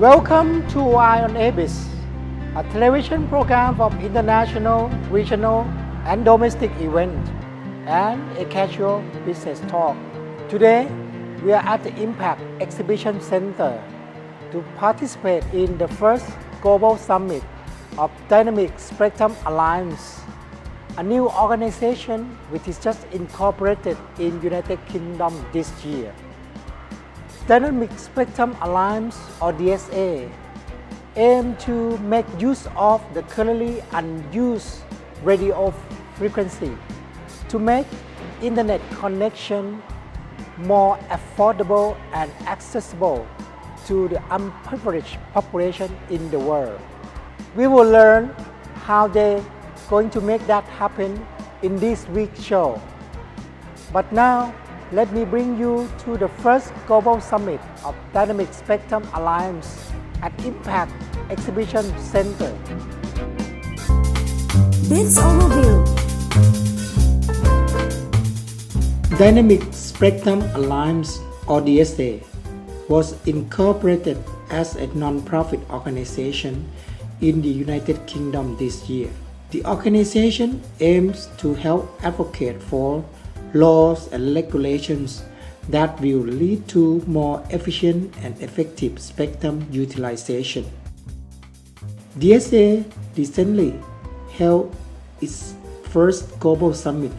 Welcome to Eye on Abyss, a television program of international, regional, and domestic events, and a casual business talk. Today, we are at the Impact Exhibition Center to participate in the first Global Summit of Dynamic Spectrum Alliance, a new organization which is just incorporated in United Kingdom this year. Dynamic Spectrum Alliance, or DSA, aim to make use of the currently unused radio frequency to make internet connection more affordable and accessible to the impoverished population in the world. We will learn how they're going to make that happen in this week's show. But now, let me bring you to the first Global Summit of Dynamic Spectrum Alliance at Impact Exhibition Center. This overview. Dynamic Spectrum Alliance, or DSA, was incorporated as a non-profit organization in the United Kingdom this year. The organization aims to help advocate for laws and regulations that will lead to more efficient and effective spectrum utilization. DSA recently held its first global summit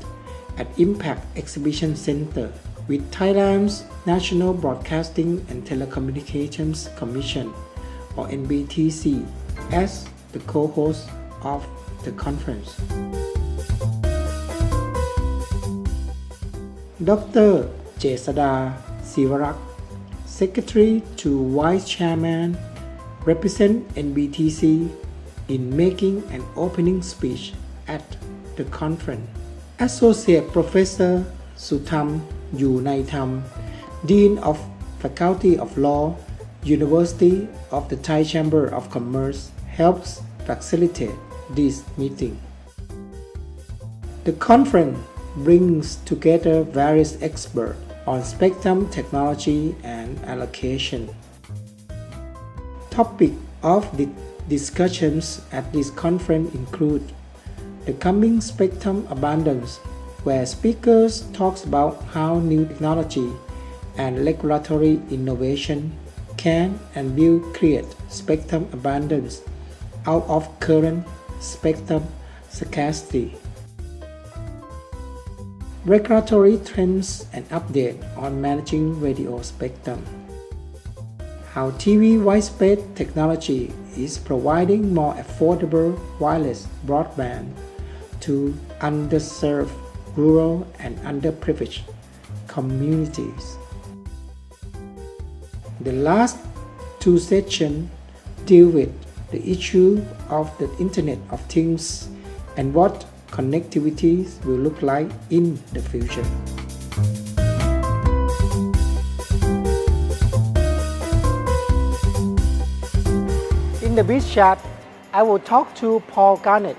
at Impact Exhibition Center with Thailand's National Broadcasting and Telecommunications Commission, or NBTC, as the co-host of the conference. Dr. Jesada Sivarak, Secretary to Vice Chairman, represent NBTC in making an opening speech at the conference. Associate Professor Sutham Yunaitham, Dean of Faculty of Law, University of the Thai Chamber of Commerce, helps facilitate this meeting. The conference brings together various experts on spectrum technology and allocation. Topic of the discussions at this conference include the coming spectrum abundance, where speakers talk about how new technology and regulatory innovation can and will create spectrum abundance out of current spectrum scarcity. Regulatory trends and update on managing radio spectrum. How TV widespread technology is providing more affordable wireless broadband to underserved rural and underprivileged communities. The last two sessions deal with the issue of the Internet of Things and what connectivity will look like in the future. In the biz chat, I will talk to Paul Garnett,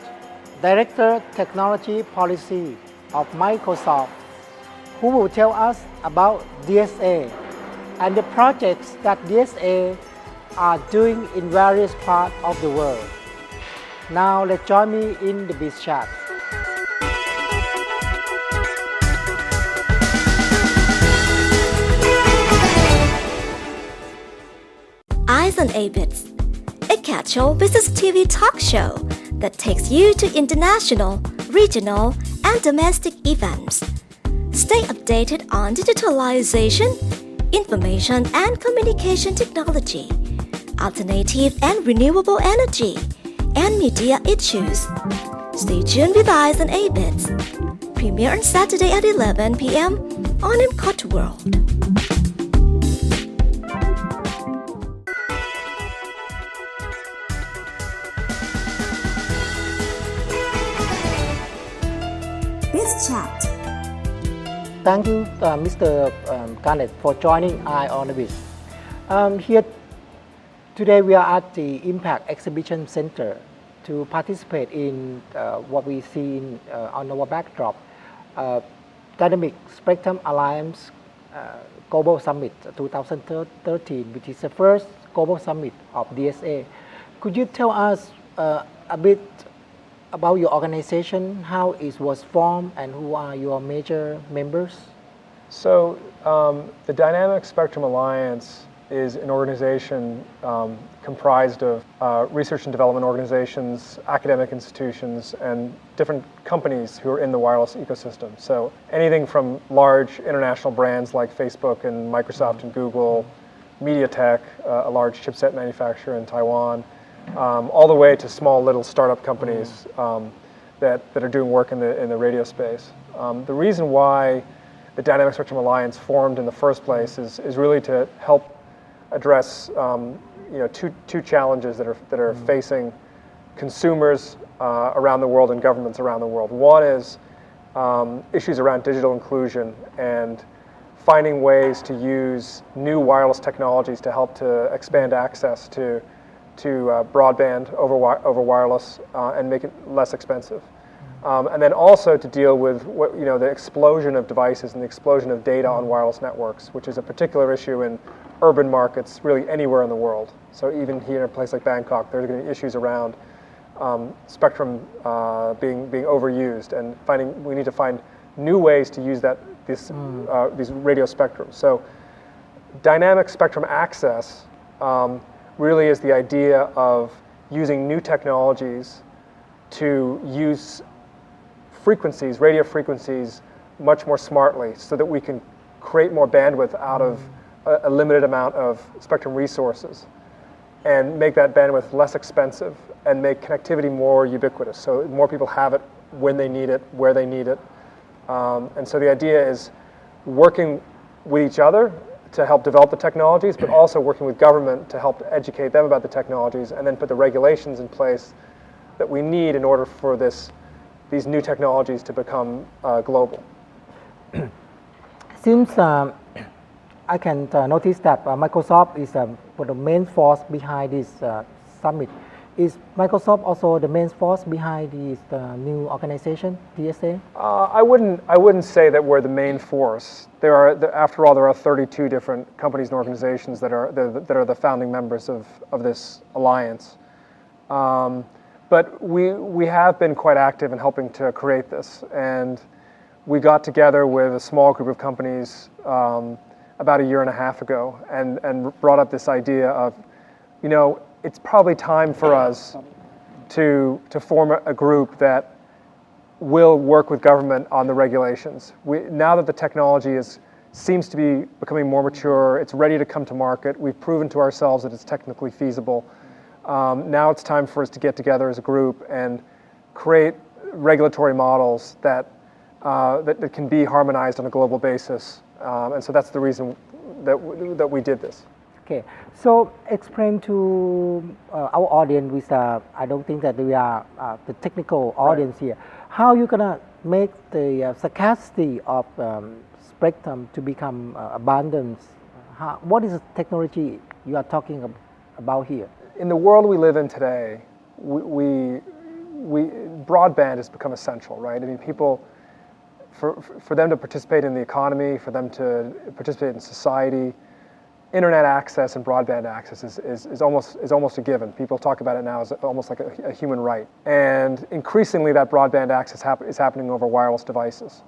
Director Technology Policy of Microsoft, who will tell us about DSA and the projects that DSA are doing in various parts of the world. Now let's join me in the biz chat. Eyes on Abyss, a casual business TV talk show that takes you to international, regional, and domestic events. Stay updated on digitalization, information and communication technology, alternative and renewable energy, and media issues. Stay tuned with Eyes on Abyss. Premiere on Saturday at 11 p.m. on MCOT World. Chat. Thank you, Mr. Garnett, for joining Eye on Abyss. Here today we are at the Impact Exhibition Center to participate in what we see on our backdrop, Dynamic Spectrum Alliance Global Summit 2013, which is the first Global Summit of DSA. Could you tell us a bit about your organization, how it was formed, and who are your major members? So the Dynamic Spectrum Alliance is an organization comprised of research and development organizations, academic institutions, and different companies who are in the wireless ecosystem. So anything from large international brands like Facebook and Microsoft and Google, MediaTek, a large chipset manufacturer in Taiwan, all the way to small little startup companies that are doing work in the radio space. The reason why the Dynamic Spectrum Alliance formed in the first place is really to help address two challenges that are facing consumers around the world and governments around the world. One is issues around digital inclusion and finding ways to use new wireless technologies to help to expand access to broadband over wireless and make it less expensive. And then also to deal with the explosion of devices and the explosion of data on wireless networks, which is a particular issue in urban markets, really anywhere in the world. So even here in a place like Bangkok, there's going to be issues around spectrum being overused, and we need to find new ways to use these radio spectrum. So dynamic spectrum access really is the idea of using new technologies to use frequencies, radio frequencies, much more smartly, so that we can create more bandwidth out of a limited amount of spectrum resources, and make that bandwidth less expensive, and make connectivity more ubiquitous, so more people have it when they need it, where they need it. And so the idea is working with each other to help develop the technologies, but also working with government to help educate them about the technologies, and then put the regulations in place that we need in order for these new technologies to become global. Since I can notice that Microsoft is the main force behind this summit. Is Microsoft also the main force behind this new organization, DSA? I wouldn't say that we're the main force. After all, there are 32 different companies and organizations that are the founding members of this alliance. But we have been quite active in helping to create this, and we got together with a small group of companies about a year and a half ago, and brought up this idea of, it's probably time for us to form a group that will work with government on the regulations. Now that the technology seems to be becoming more mature, it's ready to come to market, we've proven to ourselves that it's technically feasible. Now it's time for us to get together as a group and create regulatory models that can be harmonized on a global basis. And so that's the reason that we did this. Okay, so explain to our audience, with I don't think that we are the technical audience here, how you're gonna make the scarcity of spectrum to become abundant. What is the technology you are talking about here? In the world we live in today, broadband has become essential, right? I mean, people, for them to participate in the economy, for them to participate in society, internet access and broadband access is almost a given. People talk about it now as almost like a human right. And increasingly that broadband access is happening over wireless devices.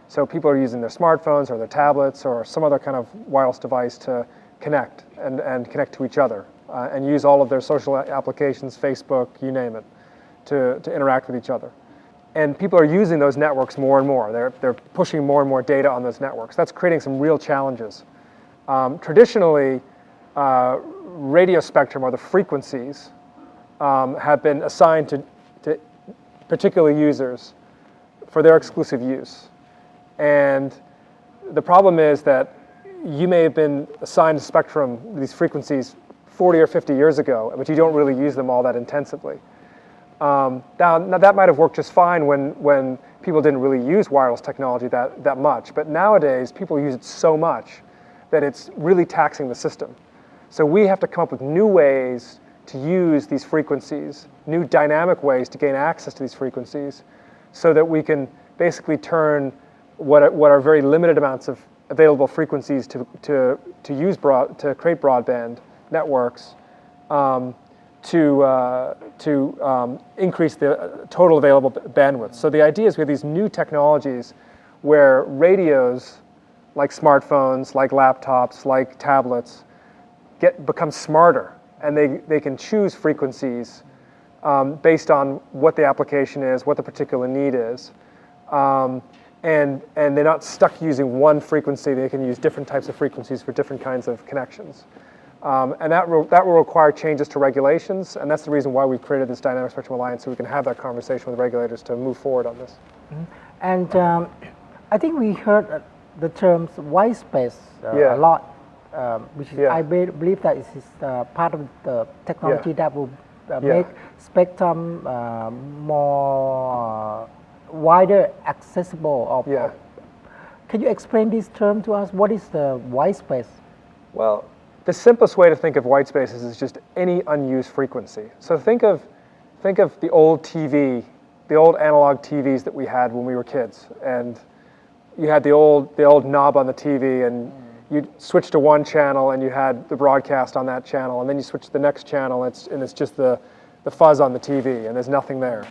So people are using their smartphones or their tablets or some other kind of wireless device to connect and connect to each other and use all of their social applications, Facebook, you name it, to interact with each other. And people are using those networks more and more. They're pushing more and more data on those networks. That's creating some real challenges. Traditionally, radio spectrum, or the frequencies, have been assigned to particular users for their exclusive use. And the problem is that you may have been assigned a spectrum, these frequencies, 40 or 50 years ago, but you don't really use them all that intensively. Now that might have worked just fine when people didn't really use wireless technology that much, but nowadays people use it so much that it's really taxing the system. So we have to come up with new ways to use these frequencies, new dynamic ways to gain access to these frequencies, so that we can basically turn what are very limited amounts of available frequencies to create broadband networks to increase the total available bandwidth. So the idea is we have these new technologies where radios, like smartphones, like laptops, like tablets, become smarter, and they can choose frequencies based on what the application is, what the particular need is. And they're not stuck using one frequency. They can use different types of frequencies for different kinds of connections. And that will require changes to regulations, and that's the reason why we've created this Dynamic Spectrum Alliance, so we can have that conversation with regulators to move forward on this. Mm-hmm. And I think we heard the terms white space a lot, which is, I believe that is part of the technology that will make spectrum more wider accessible. Can you explain this term to us? What is the white space? Well, the simplest way to think of white spaces is just any unused frequency. So think of the old TV, the old analog TVs that we had when we were kids, and you had the old knob on the TV, and you switched to one channel and you had the broadcast on that channel, and then you switch to the next channel and it's just the fuzz on the TV and there's nothing there.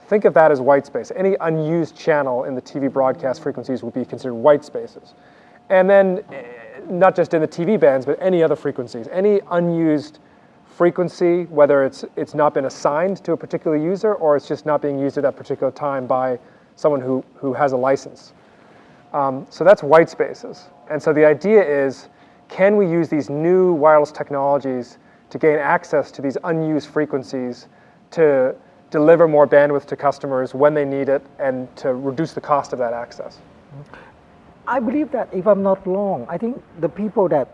Think of that as white space. Any unused channel in the TV broadcast frequencies would be considered white spaces. And then not just in the TV bands, but any other frequencies. Any unused frequency, whether it's not been assigned to a particular user or it's just not being used at that particular time by someone who has a license. So that's white spaces. And so the idea is, can we use these new wireless technologies to gain access to these unused frequencies to deliver more bandwidth to customers when they need it and to reduce the cost of that access? I believe that, if I'm not wrong, I think the people that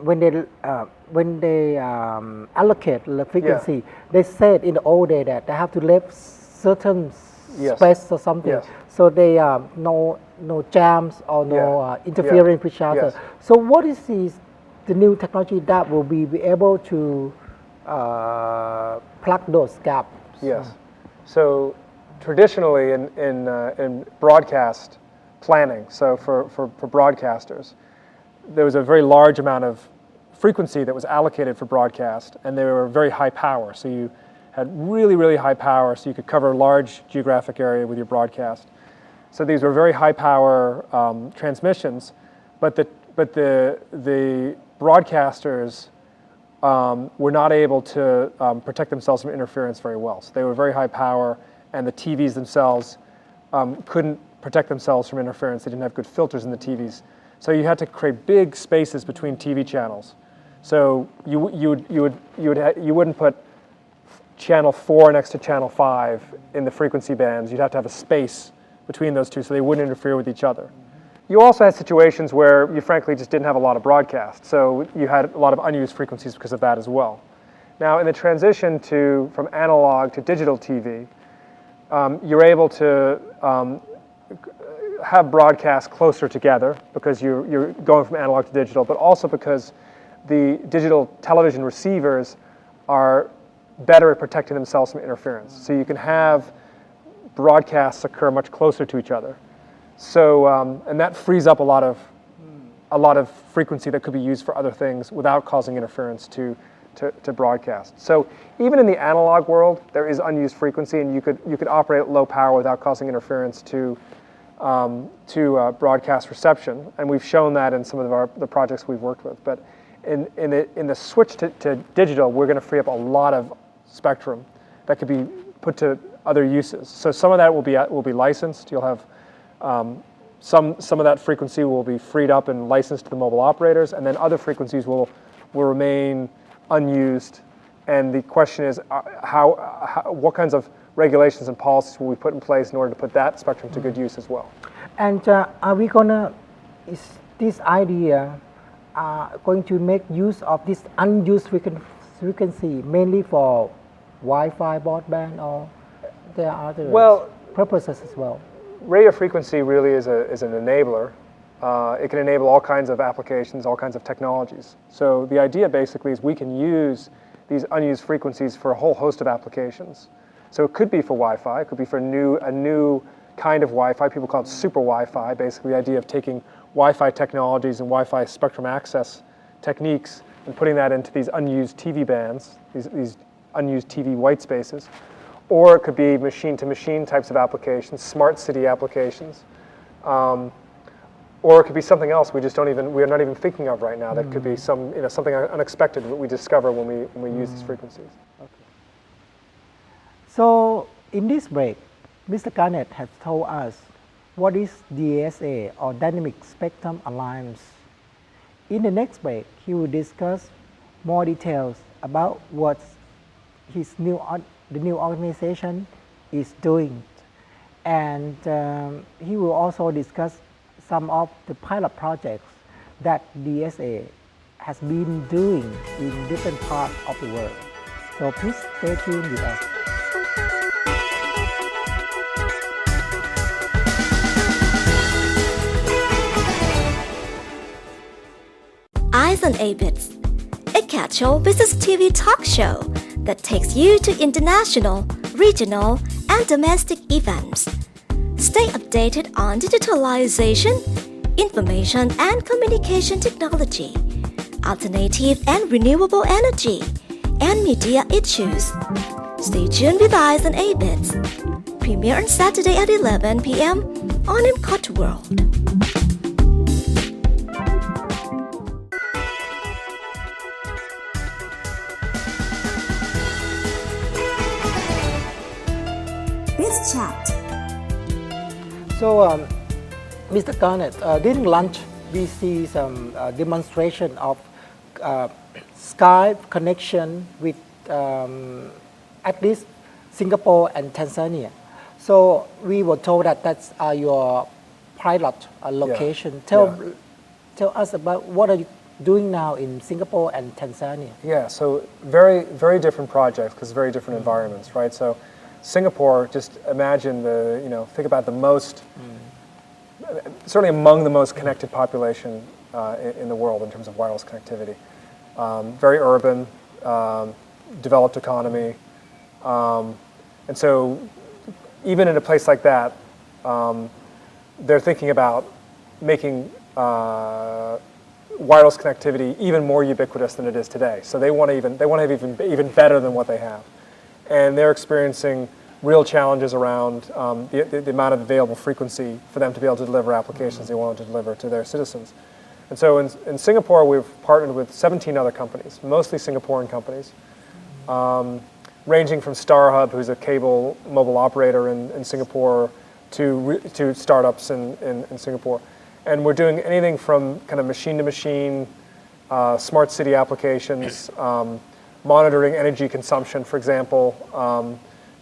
when they allocate the frequency, they said in the old day that they have to leave certain space or something, so they no jams or no interference with each other. So what is the new technology that will be able to plug those gaps? Yes. So traditionally in broadcast planning, so for broadcasters, there was a very large amount of frequency that was allocated for broadcast, and they were very high power. So you had really, really high power, so you could cover a large geographic area with your broadcast. So these were very high power transmissions, but the broadcasters were not able to protect themselves from interference very well. So they were very high power, and the TVs themselves couldn't protect themselves from interference. They didn't have good filters in the TVs. So you had to create big spaces between TV channels. So you wouldn't put channel 4 next to channel 5 in the frequency bands. You'd have to have a space between those two so they wouldn't interfere with each other. You also had situations where you frankly just didn't have a lot of broadcast, so you had a lot of unused frequencies because of that as well. Now in the transition from analog to digital TV, you're able to have broadcasts closer together because you're going from analog to digital, but also because the digital television receivers are better at protecting themselves from interference. So you can have broadcasts occur much closer to each other. So and that frees up a lot of frequency that could be used for other things without causing interference to broadcast. So even in the analog world, there is unused frequency, and you could operate at low power without causing interference to broadcast reception, and we've shown that in some of the projects we've worked with. But in the switch to digital, we're going to free up a lot of spectrum that could be put to other uses. So some of that will be licensed. You'll have some of that frequency will be freed up and licensed to the mobile operators, and then other frequencies will remain unused. And the question is, what kinds of regulations and policies will we put in place in order to put that spectrum to good use as well? And is this idea going to make use of this unused frequency mainly for Wi-Fi broadband, or there are other purposes as well? Radio frequency really is an enabler. It can enable all kinds of applications, all kinds of technologies. So the idea basically is we can use these unused frequencies for a whole host of applications. So it could be for Wi-Fi, it could be for a new kind of Wi-Fi. People call it super Wi-Fi, basically the idea of taking Wi-Fi technologies and Wi-Fi spectrum access techniques and putting that into these unused TV bands, these unused TV white spaces. Or it could be machine-to-machine types of applications, smart city applications. Or it could be something else we are not even thinking of right now. That could be something unexpected that we discover when we use these frequencies. Okay. So in this break, Mr. Garnett has told us what is DSA, or Dynamic Spectrum Alliance. In the next break, he will discuss more details about what the new organization is doing, and he will also discuss some of the pilot projects that DSA has been doing in different parts of the world. So please stay tuned with us. Eyes on ABITS, a casual business TV talk show that takes you to international, regional, and domestic events. Stay updated on digitalization, information and communication technology, alternative and renewable energy, and media issues. Stay tuned with Eyes on ABITS. Premiere on Saturday at 11 p.m. on MCOT World. Biz Chat. So, Mr. Garnett, during lunch, we see some demonstration of Skype connection with at least Singapore and Tanzania. So we were told that that's your pilot location. Yeah. Tell us about what are you doing now in Singapore and Tanzania. Yeah, so very, very different projects because very different environments, right? So Singapore, just imagine think about the most, certainly among the most connected population in the world in terms of wireless connectivity. Very urban, developed economy. And so even in a place like that, they're thinking about making wireless connectivity even more ubiquitous than it is today. So they want to have even better than what they have. And they're experiencing real challenges around the amount of available frequency for them to be able to deliver applications they want to deliver to their citizens. And so in Singapore, we've partnered with 17 other companies, mostly Singaporean companies, ranging from StarHub, who's a cable mobile operator in Singapore, to startups in Singapore. And we're doing anything from kind of machine-to-machine, smart city applications, monitoring energy consumption, for example,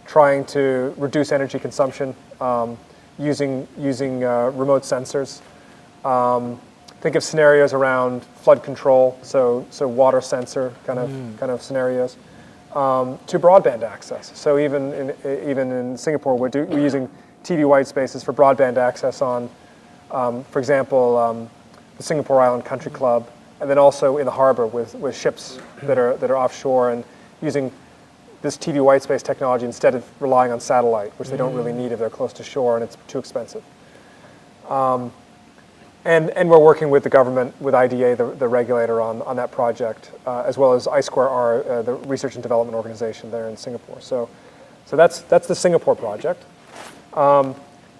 trying to reduce energy consumption using remote sensors. Think of scenarios around flood control, so water sensor kind of scenarios, to broadband access. So even in Singapore, we're using TV white spaces for broadband access on, for example, the Singapore Island Country Club, and then also in the harbor with ships that are offshore, and using this TV white space technology instead of relying on satellite, which they don't really need if they're close to shore and it's too expensive. And we're working with the government, with IDA, the regulator, on that project, as well as I2R, the research and development organization there in Singapore. So that's the Singapore project.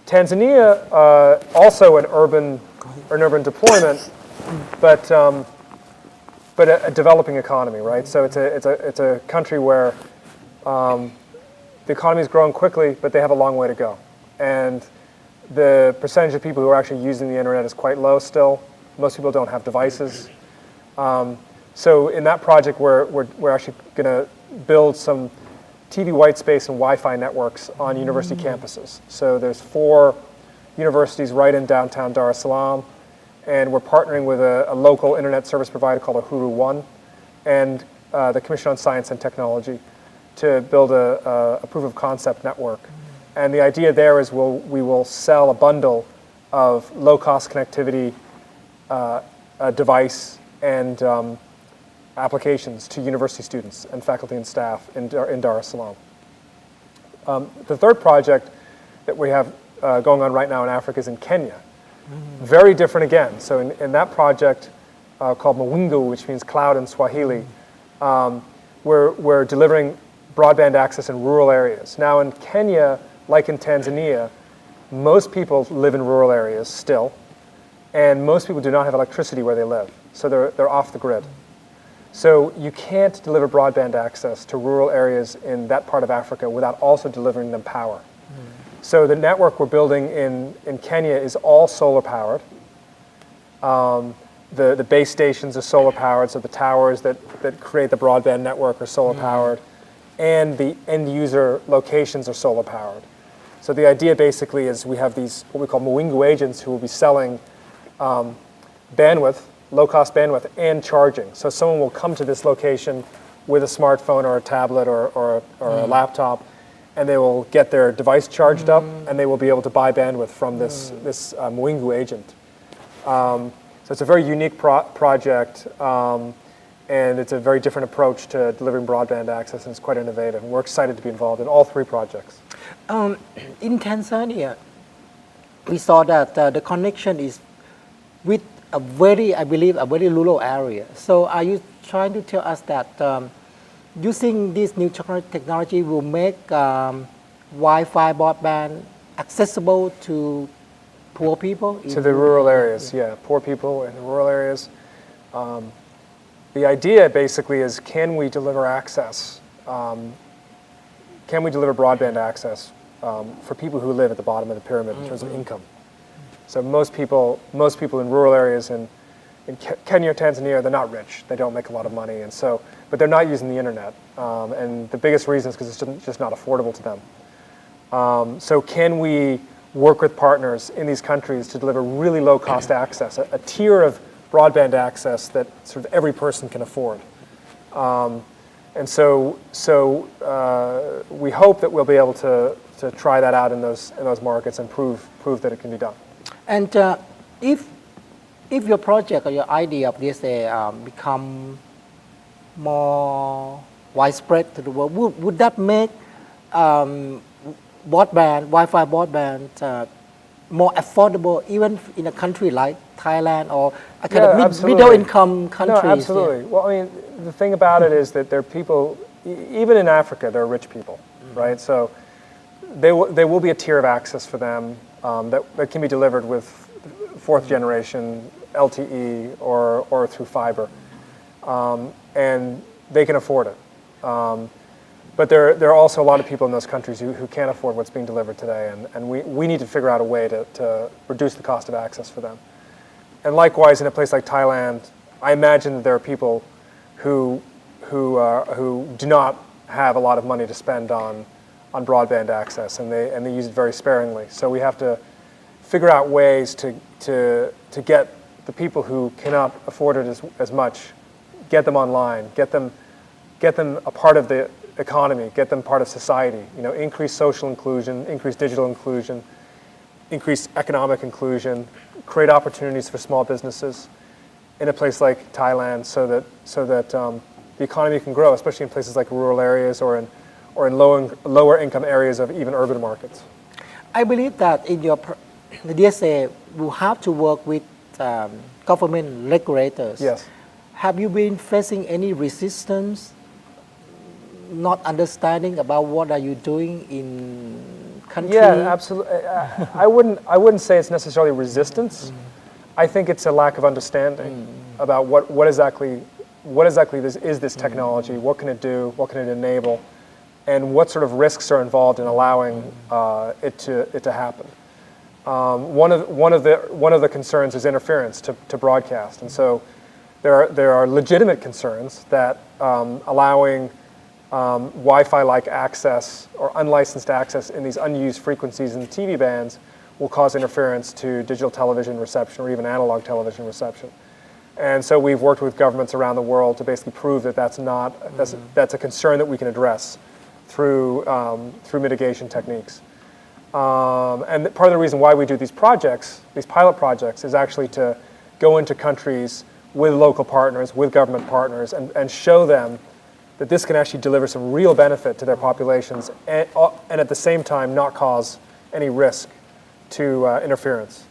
Tanzania, also an urban deployment, but a developing economy, right? So it's a country where the economy is growing quickly, but they have a long way to go, and the percentage of people who are actually using the internet is quite low still. Most people don't have devices. So in that project, we're actually going to build some TV white space and Wi-Fi networks on university campuses. So there's 4 universities right in downtown Dar es Salaam, and we're partnering with a local internet service provider called Uhuru One and the Commission on Science and Technology to build a proof of concept network. And the idea there is we will sell a bundle of low-cost connectivity device and applications to university students and faculty and staff in Dar es Salaam. The third project that we have going on right now in Africa is in Kenya. Very different again. So in that project, called Mawingu, which means cloud in Swahili. We're delivering broadband access in rural areas. Now in Kenya, like in Tanzania, most people live in rural areas still, and most people do not have electricity where they live, so they're off the grid. So you can't deliver broadband access to rural areas in that part of Africa without also delivering them power. So the network we're building in Kenya is all solar powered. The base stations are solar powered, so the towers that create the broadband network are solar powered, and the end user locations are solar powered. So the idea basically is we have these what we call Mawingu agents who will be selling bandwidth, low-cost bandwidth, and charging. So someone will come to this location with a smartphone or a tablet or a laptop, and they will get their device charged up, and they will be able to buy bandwidth from this Mawingu agent. So it's a very unique project, and it's a very different approach to delivering broadband access, and it's quite innovative. And we're excited to be involved in all three projects. In Tanzania, we saw that the connection is with a very, I believe, a very rural area. So are you trying to tell us that using this new technology will make Wi-Fi broadband accessible to poor people? To the rural areas, yeah. Poor people in the rural areas. The idea basically is, can we deliver access? Can we deliver broadband access for people who live at the bottom of the pyramid in terms of income? So most people in rural areas in Kenya or Tanzania, they're not rich. They don't make a lot of money, and so, but they're not using the internet. And the biggest reason is because it's just not affordable to them. So can we work with partners in these countries to deliver really low-cost access, a tier of broadband access that sort of every person can afford? And so we hope that we'll be able to try that out in those markets and prove that it can be done. And if your project or your idea of DSA become more widespread to the world, would that make Wi-Fi broadband more affordable, even in a country like Thailand or a kind of middle-income countries? No, absolutely. Yeah. Well, I mean, the thing about it is that there are people, even in Africa, there are rich people, right? So there will be a tier of access for them that can be delivered with fourth generation LTE or through fiber, and they can afford it. But there are also a lot of people in those countries who can't afford what's being delivered today, and we need to figure out a way to reduce the cost of access for them. And likewise, in a place like Thailand, I imagine that there are people who do not have a lot of money to spend on broadband access, and they use it very sparingly. So we have to figure out ways to get the people who cannot afford it as much, get them online, get them a part of the economy, get them part of society. You know, increase social inclusion, increase digital inclusion, increase economic inclusion, create opportunities for small businesses in a place like Thailand, so that the economy can grow, especially in places like rural areas or in lower income areas of even urban markets. I believe that in the DSA will have to work with government regulators. Yes. Have you been facing any resistance, not understanding about what are you doing in country? Yeah, absolutely. I wouldn't say it's necessarily resistance. I think it's a lack of understanding about what exactly is this technology, what can it do, what can it enable, and what sort of risks are involved in allowing it to happen. One of the concerns is interference to broadcast, and so there are legitimate concerns that allowing Wi-Fi-like access or unlicensed access in these unused frequencies in the TV bands will cause interference to digital television reception or even analog television reception. And so we've worked with governments around the world to basically prove that that's a concern that we can address through mitigation techniques. And part of the reason why we do these projects, these pilot projects, is actually to go into countries with local partners, with government partners, and show them that this can actually deliver some real benefit to their populations and at the same time not cause any risk to interference.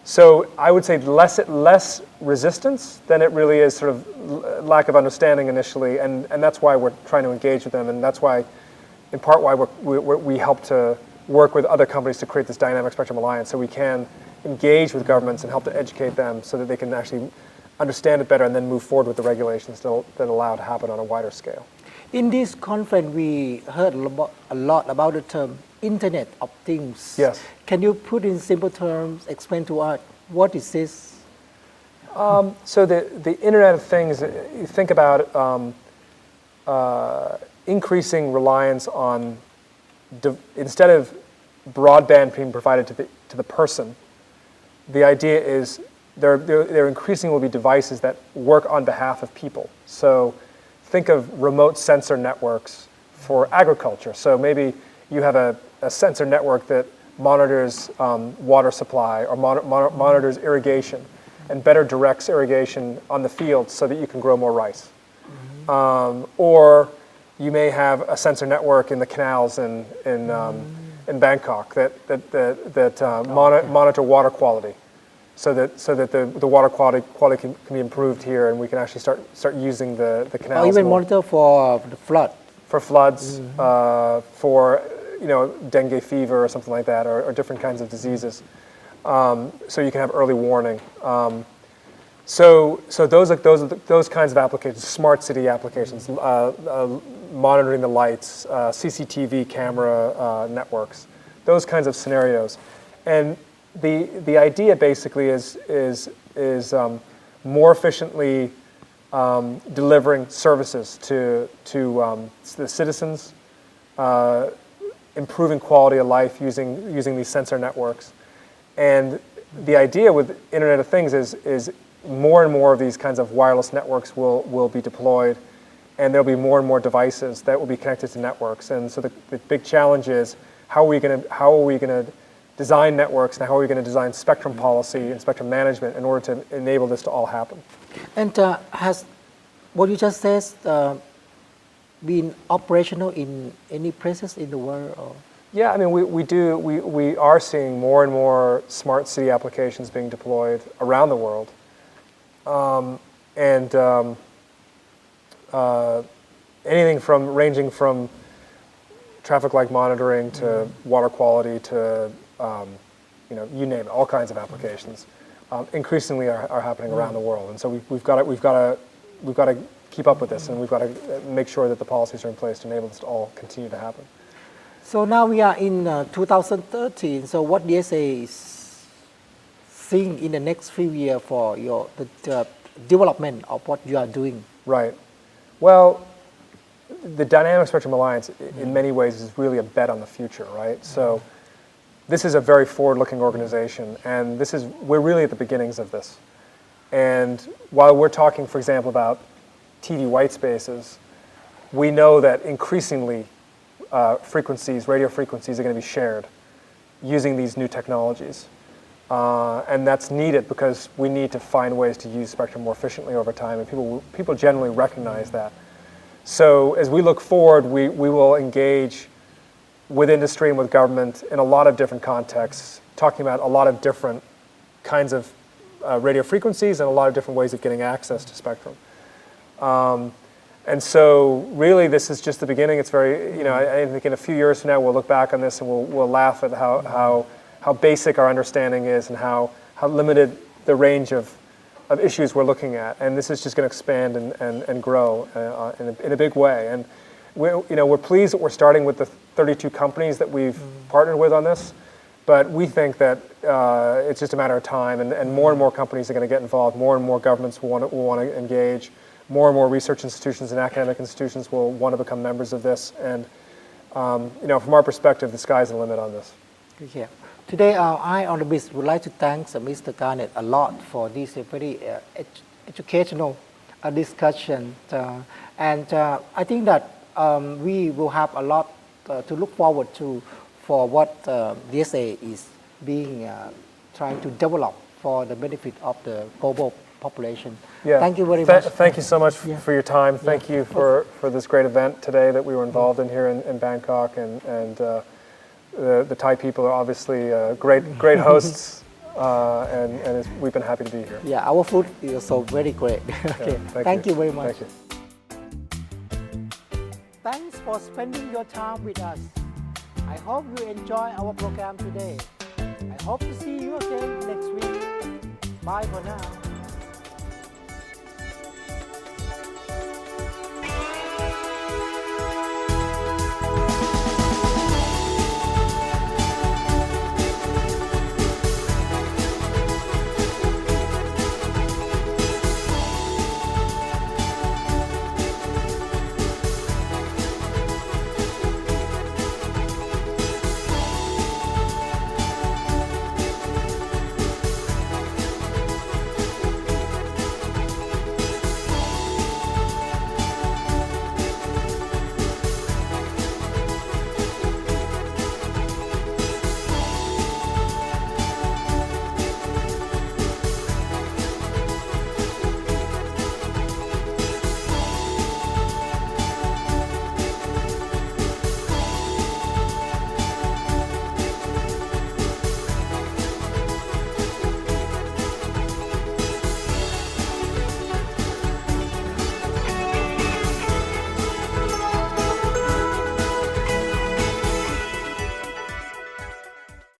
So I would say less resistance than it really is sort of lack of understanding initially, and that's why we're trying to engage with them, and that's why, in part, why we help to work with other companies to create this Dynamic Spectrum Alliance, so we can engage with governments and help to educate them so that they can actually understand it better and then move forward with the regulations that allow it to happen on a wider scale. In this conference, we heard a lot about the term Internet of Things. Yes. Can you put in simple terms, explain to us, what is this? So the Internet of Things, you think about increasing reliance on, instead of broadband being provided to the person, the idea is there increasingly will be devices that work on behalf of people. So think of remote sensor networks for agriculture. So maybe you have a sensor network that monitors water supply or monitors irrigation and better directs irrigation on the field so that you can grow more rice. Or you may have a sensor network in the canals in Bangkok that monitor water quality, so that the water quality can be improved here, and we can actually start using the canals. Or even more. monitor for the flood. For floods, for dengue fever or something like that, or different kinds of diseases. So you can have early warning. So those kinds of applications, smart city applications, monitoring the lights, CCTV camera networks, those kinds of scenarios, and the idea basically is more efficiently delivering services to the citizens, improving quality of life using these sensor networks, and the idea with Internet of Things is more and more of these kinds of wireless networks will be deployed, and there'll be more and more devices that will be connected to networks. And so the big challenge is how are we going to design networks, and how are we going to design spectrum policy and spectrum management in order to enable this to all happen. And has what you just said been operational in any places in the world? Or? Yeah, I mean, we are seeing more and more smart city applications being deployed around the world. Anything ranging from traffic light monitoring to water quality to you name it, all kinds of applications, increasingly are happening around the world. And so we've got to keep up with this, and we've got to make sure that the policies are in place to enable this to all continue to happen. So now we are in 2013. So what DSA is seeing in the next few years for the development of what you are doing? Right. Well, the Dynamic Spectrum Alliance, in many ways, is really a bet on the future, right? So this is a very forward-looking organization, and we're really at the beginnings of this. And while we're talking, for example, about TV white spaces, we know that increasingly radio frequencies are going to be shared using these new technologies. And that's needed because we need to find ways to use spectrum more efficiently over time, and people generally recognize that. So as we look forward, we will engage with industry and with government in a lot of different contexts, talking about a lot of different kinds of radio frequencies and a lot of different ways of getting access to spectrum. And so really this is just the beginning. It's very, I think in a few years from now we'll look back on this and we'll laugh at how basic our understanding is and how limited the range of issues we're looking at. And this is just going to expand and grow in a big way. And we're pleased that we're starting with the 32 companies that we've partnered with on this. But we think that it's just a matter of time, and more companies are going to get involved. More and more governments will want to engage. More and more research institutions and academic institutions will want to become members of this. And from our perspective, the sky's the limit on this. Yeah. Today, our Eye on the Biz would like to thank Mr. Garnett a lot for this very educational discussion. And I think that we will have a lot to look forward to for what DSA is being trying to develop for the benefit of the global population. Yeah. Thank you very much. Thank you so much for your time. Thank you for this great event today that we were involved in here in Bangkok, and the Thai people are obviously great hosts we've been happy to be here. Yeah, our food is also very great. Okay, Yeah, thank you very much. Thank you. Thanks for spending your time with us. I hope you enjoy our program today. I hope to see you again next week. Bye for now.